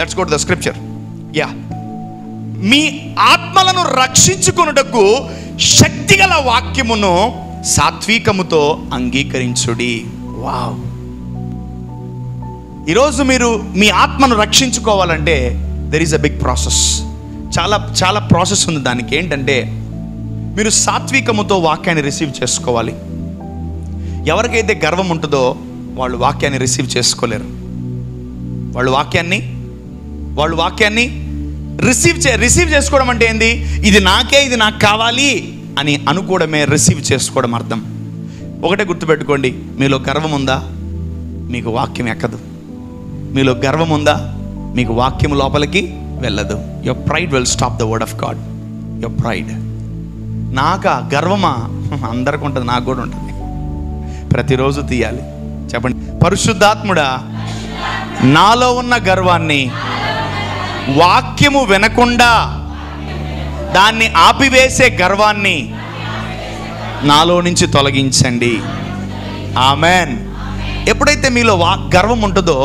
Let's go to the scripture. Yeah, మీ ఆత్మలను రక్షించుకొనుటకు శక్తిగల వాక్యమును సాత్వికముతో అంగీకరించుడి. వావ్! ఈరోజు మీరు మీ ఆత్మను రక్షించుకోవాలంటే there is a big process. చాలా చాలా ప్రాసెస్ ఉంది దానికి. ఏంటంటే మీరు సాత్వికముతో వాక్యాన్ని రిసీవ్ చేసుకోవాలి. ఎవరికైతే గర్వం ఉంటుందో వాళ్ళు వాక్యాన్ని రిసీవ్ చేసుకోలేరు. వాళ్ళు వాక్యాన్ని రిసీవ్ చేసుకోవడం అంటే ఏంది? ఇది నాకు కావాలి అని అనుకోవడమే రిసీవ్ చేసుకోవడం అర్థం. ఒకటే గుర్తుపెట్టుకోండి, మీలో గర్వం ఉందా మీకు వాక్యం ఎక్కదు. మీలో గర్వం ఉందా మీకు వాక్యం లోపలికి వెళ్ళదు. Your pride will stop the word of God. Your pride. నాకా గర్వమా? అందరికి ఉంటుంది, నాకు కూడా ఉంటుంది. ప్రతిరోజు తీయాలి. చెప్పండి, పరిశుద్ధాత్ముడా నాలో ఉన్న గర్వాన్ని వాక్యము వినకుండా దాన్ని ఆపివేసే గర్వాన్ని నాలో నుంచి తొలగించండి. ఆమెన్. ఎప్పుడైతే మీలో గర్వం ఉంటుందో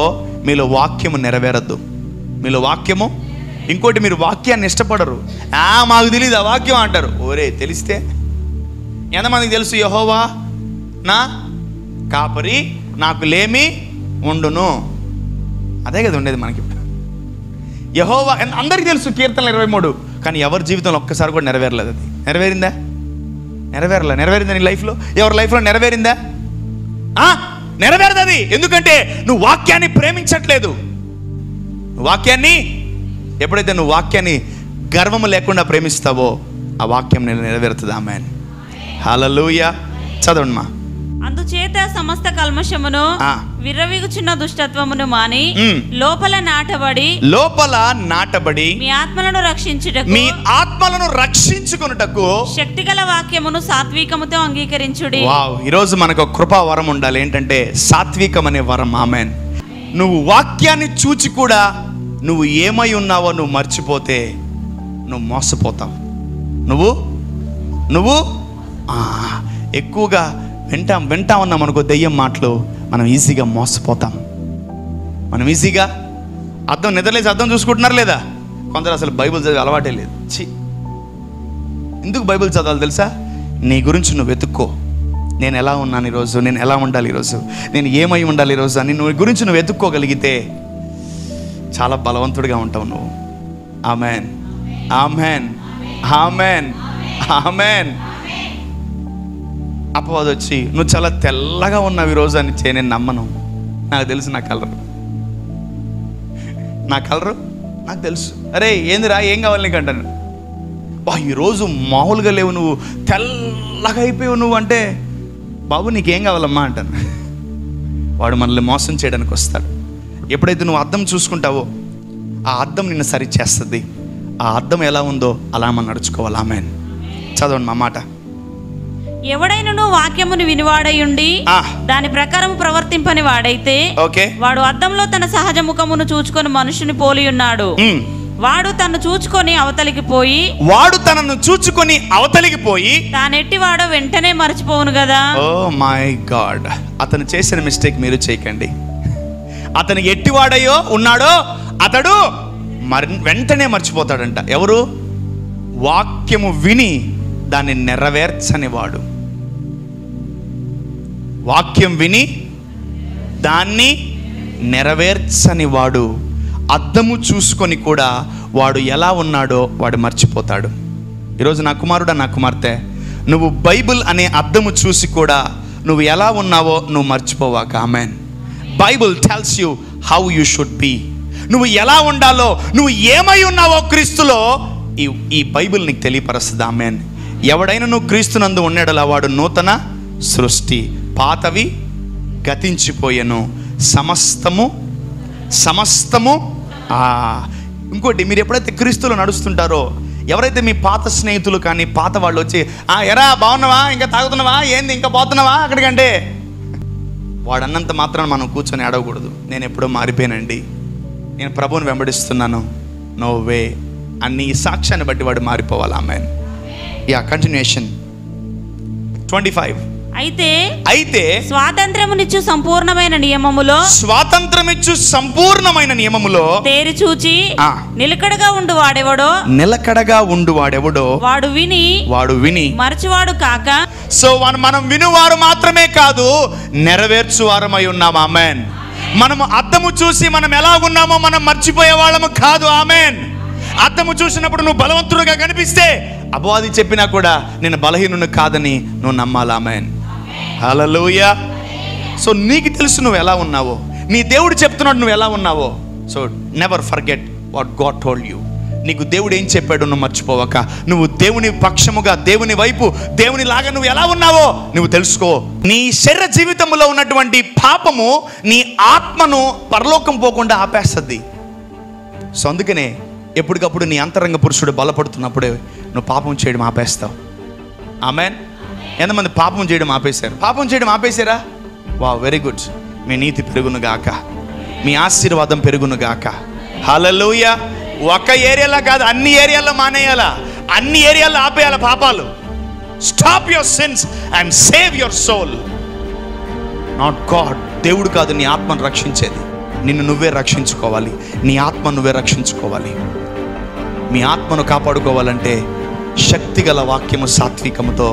మీలో వాక్యము నెరవేరద్దు. మీలో వాక్యము, ఇంకోటి, మీరు వాక్యాన్ని ఇష్టపడరు. మాకు తెలియదు ఆ వాక్యం అంటారు. ఓరే, తెలిస్తే ఎంతమందికి తెలుసు? యెహోవా నా కాపరి, నాకు లేమి ఉండును. అదే కదా ఉండేది మనకి. యెహోవా అందరికీ తెలుసు, కీర్తనలు 23. కానీ ఎవరి జీవితంలో ఒక్కసారి కూడా నెరవేరలేదు. అది నెరవేరిందా? నెరవేరిందా నీ లైఫ్లో? ఎవరి లైఫ్లో నెరవేరిందా? నెరవేరదు అది. ఎందుకంటే నువ్వు వాక్యాన్ని ప్రేమించట్లేదు. ఎప్పుడైతే నువ్వు వాక్యాన్ని గర్వము లేకుండా ప్రేమిస్తావో ఆ వాక్యం నెరవేరుతుంది. ఆమేన్. హల్లెలూయా. చదవండి మా. అందుచేత సమస్త కల్మషమును విర్రవీగుచున్న దుష్టత్వమును మాని లోపల నాటబడి మీ ఆత్మలను రక్షించుకొనుటకు శక్తిగల వాక్యమును సాత్వికముతో అంగీకరించుడి. వావ్! ఈరోజు మనకు ఒక కృపా వరం ఉండాలి. ఏంటంటే సాత్వికం అనే వరం. ఆమేన్. నువ్వు వాక్యాన్ని చూచి కూడా నువ్వు ఏమై ఉన్నావో నువ్వు మర్చిపోతే నువ్వు మోసపోతావు. నువ్వు ఎక్కువగా వింటా ఉన్నాం అనుకో దెయ్యం మాటలు, మనం ఈజీగా మోసపోతాం. మనం ఈజీగా నిద్రలేసి అద్దం చూసుకుంటున్నారు లేదా? కొందరు అసలు బైబిల్ చదివే అలవాటే లేదు. ఎందుకు బైబిల్ చదవాలి తెలుసా? నీ గురించి నువ్వు వెతుక్కో. నేను ఎలా ఉన్నాను ఈరోజు, నేను ఎలా ఉండాలి ఈరోజు, నేను ఏమై ఉండాలి ఈరోజు అని నువ్వు గురించి నువ్వు వెతుక్కోగలిగితే చాలా బలవంతుడిగా ఉంటావు నువ్వు. ఆమేన్, ఆమేన్, ఆమేన్, ఆమేన్. అపవాది వచ్చి నువ్వు చాలా తెల్లగా ఉన్నావు ఈరోజు అని నేను నమ్మను. నాకు తెలుసు నా కలరు నాకు తెలుసు. అరే ఏందిరా, ఏం కావాలి నీకు అంటాను. ఈరోజు మామూలుగా లేవు, నువ్వు తెల్లగా అయిపోయావు నువ్వు అంటే, బాబు నీకేం కావాలమ్మా అంటాను. వాడు మనల్ని మోసం చేయడానికి వస్తాడు. ఎప్పుడైతే నువ్వు అద్దం చూసుకుంటావో ఆ అద్దం నిన్ను సరి చేస్తుంది. ఆ అద్దం ఎలా ఉందో అలా మనం నడుచుకోవాలి. ఆమేన్. చదవండి మా మాట. ఎవడైనను వాక్యమును వినివాడయుండి దాని ప్రకారం ప్రవర్తింపని వాడైతే వాడు అద్దంలో తన సహజ ముఖమును చూచుకొని మనుషుని పోలి ఉన్నాడు. వాడు తనను చూచుకొని అవతలికి పోయి తానెట్టివాడో వెంటనే మర్చిపోవును కదా. Oh my god! అతను చేసిన మిస్టేక్ మీరు చేయకండి. అతను ఎట్టివాడయో ఉన్నాడో అతడు వెంటనే మర్చిపోతాడంట. ఎవరు? వాక్యము విని దాన్ని నెరవేర్చని వాడు. వాక్యం విని దాన్ని నెరవేర్చని వాడు అద్దము చూసుకొని కూడా వాడు ఎలా ఉన్నాడో వాడు మర్చిపోతాడు. ఈరోజు నా కుమారుడా, నా కుమార్తె, నువ్వు బైబిల్ అనే అద్దము చూసి కూడా నువ్వు ఎలా ఉన్నావో నువ్వు మర్చిపోవాక. Amen. Bible tells you how you should be. నువ్వు ఎలా ఉండాలో, నువ్వు ఏమై ఉన్నావో క్రీస్తులో ఈ బైబిల్ నీకు తెలియపరుస్తుంది. ఆమేన్. ఎవడైనా నువ్వు క్రీస్తునందు ఉన్నాడలా వాడు నూతన సృష్టి, పాతవి గతించిపోయెను, సమస్తము. ఇంకోటి, మీరు ఎప్పుడైతే క్రీస్తులో నడుస్తుంటారో, ఎవరైతే మీ పాత స్నేహితులు కానీ పాత వాళ్ళు వచ్చి ఎరా బాగున్నావా, ఇంకా తాగుతున్నావా, ఏంది ఇంకా పోతున్నావా అక్కడికంటే, వాడు అన్నంత మాత్రాన మనం కూర్చొని అడగకూడదు. నేను ఎప్పుడో మారిపోయానండి, నేను ప్రభువుని వెంబడిస్తున్నాను, నో వే అన్ని ఈ సాక్ష్యాన్ని బట్టి వాడు మారిపోవాలి. ఆమేన్. Yeah, continuation 25. అయితే స్వాతంత్రమునిచ్చు సంపూర్ణమైన నియమములో తేరి చూచి నిలకడగా ఉండువాడెవడో వాడు విని మరచువాడు కాక. సో మనం వినువారు మాత్రమే కాదు, నెరవేర్చువారమై ఉన్నాం. ఆమేన్. మనము అద్దము చూసి మనం ఎలా ఉన్నామో మనం మర్చిపోయే వాళ్ళము కాదు. ఆమేన్. అద్దము చూసినప్పుడు నువ్వు బలవంతుడుగా కనిపిస్తే అపవాది చెప్పినా కూడా నేను బలహీనుని కాదని నువ్వు నమ్మాలి. ఆమేన్. హల్లెలూయా. సో నీకు తెలుసు నువ్వు ఎలా ఉన్నావో, నీ దేవుడు చెప్తున్నాడు నువ్వు ఎలా ఉన్నావో. So never forget what God told you. నీకు దేవుడు ఏం చెప్పాడు నువ్వు మర్చిపోవక, నువ్వు దేవుని పక్షముగా, దేవుని వైపు, దేవుని లాగా నువ్వు ఎలా ఉన్నావో నువ్వు తెలుసుకో. నీ శరీర జీవితంలో ఉన్నటువంటి పాపము నీ ఆత్మను పరలోకం పోకుండా ఆపేస్తుంది. సో అందుకనే ఎప్పటికప్పుడు నీ అంతరంగ పురుషుడు బలపడుతున్నప్పుడే నువ్వు పాపం చేయడం ఆపేస్తావు. ఆమేన్. ఎంతమంది పాపం చేయడం ఆపేశారా? వా, వెరీ గుడ్. మీ నీతి పెరుగును గాక, మీ ఆశీర్వాదం పెరుగును గాక. హల్లెలూయా. ఒక ఏరియాలో కాదు, అన్ని ఏరియాల్లో మానేయాలా, అన్ని ఏరియాల్లో ఆపేయాల పాపాలు. Stop your sins and save your soul. Not god. దేవుడు కాదు నీ ఆత్మను రక్షించేది. నిన్ను నువ్వే రక్షించుకోవాలి, నీ ఆత్మ నువ్వే రక్షించుకోవాలి. మీ ఆత్మను కాపాడుకోవాలంటే శక్తిగల వాక్యము సాత్వికముతో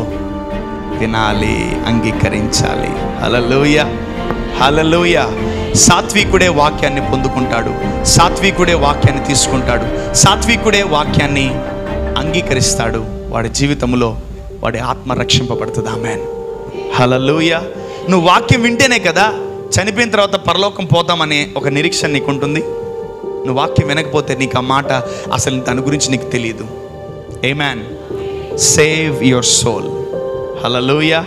వినాలి, అంగీకరించాలి. హల్లెలూయా, హల్లెలూయా. సాత్వికుడే వాక్యాన్ని పొందుకుంటాడు, సాత్వికుడే వాక్యాన్ని తీసుకుంటాడు, సాత్వికుడే వాక్యాన్ని అంగీకరిస్తాడు. వాడి జీవితంలో వాడి ఆత్మ రక్షింపబడుతుంది. ఆమేన్. హల్లెలూయా. నువ్వు వాక్యం వింటేనే కదా చనిపోయిన తర్వాత పరలోకం పోతామనే ఒక నిరీక్షణ నీకు ఉంటుంది. నువ్వు వాక్యం వినకపోతే నీకు ఆ మాట అసలు దాని గురించి నీకు తెలియదు. Amen. Save your soul. Hallelujah.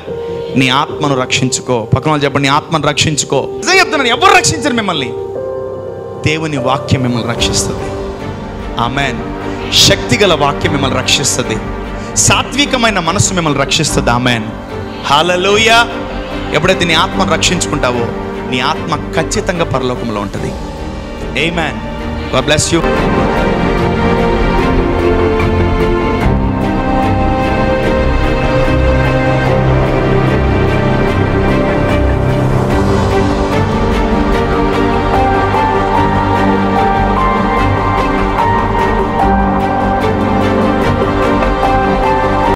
నీ ఆత్మను రక్షించుకో. పక్కన వాళ్ళు చెప్పండి, నీ ఆత్మను రక్షించుకో. నిజంగా చెప్తున్నాను, ఎవరు రక్షించరు మిమ్మల్ని, దేవుని వాక్యం మిమ్మల్ని రక్షిస్తుంది. ఆమేన్. శక్తిగల వాక్యం మిమ్మల్ని రక్షిస్తుంది, సాత్వికమైన మనసు మిమ్మల్ని రక్షిస్తుంది. ఆమేన్. హల్లెలూయా. ఎప్పుడైతే నీ ఆత్మను రక్షించుకుంటావో నీ ఆత్మ ఖచ్చితంగా పరలోకంలో ఉంటుంది. ఆమేన్. God bless you.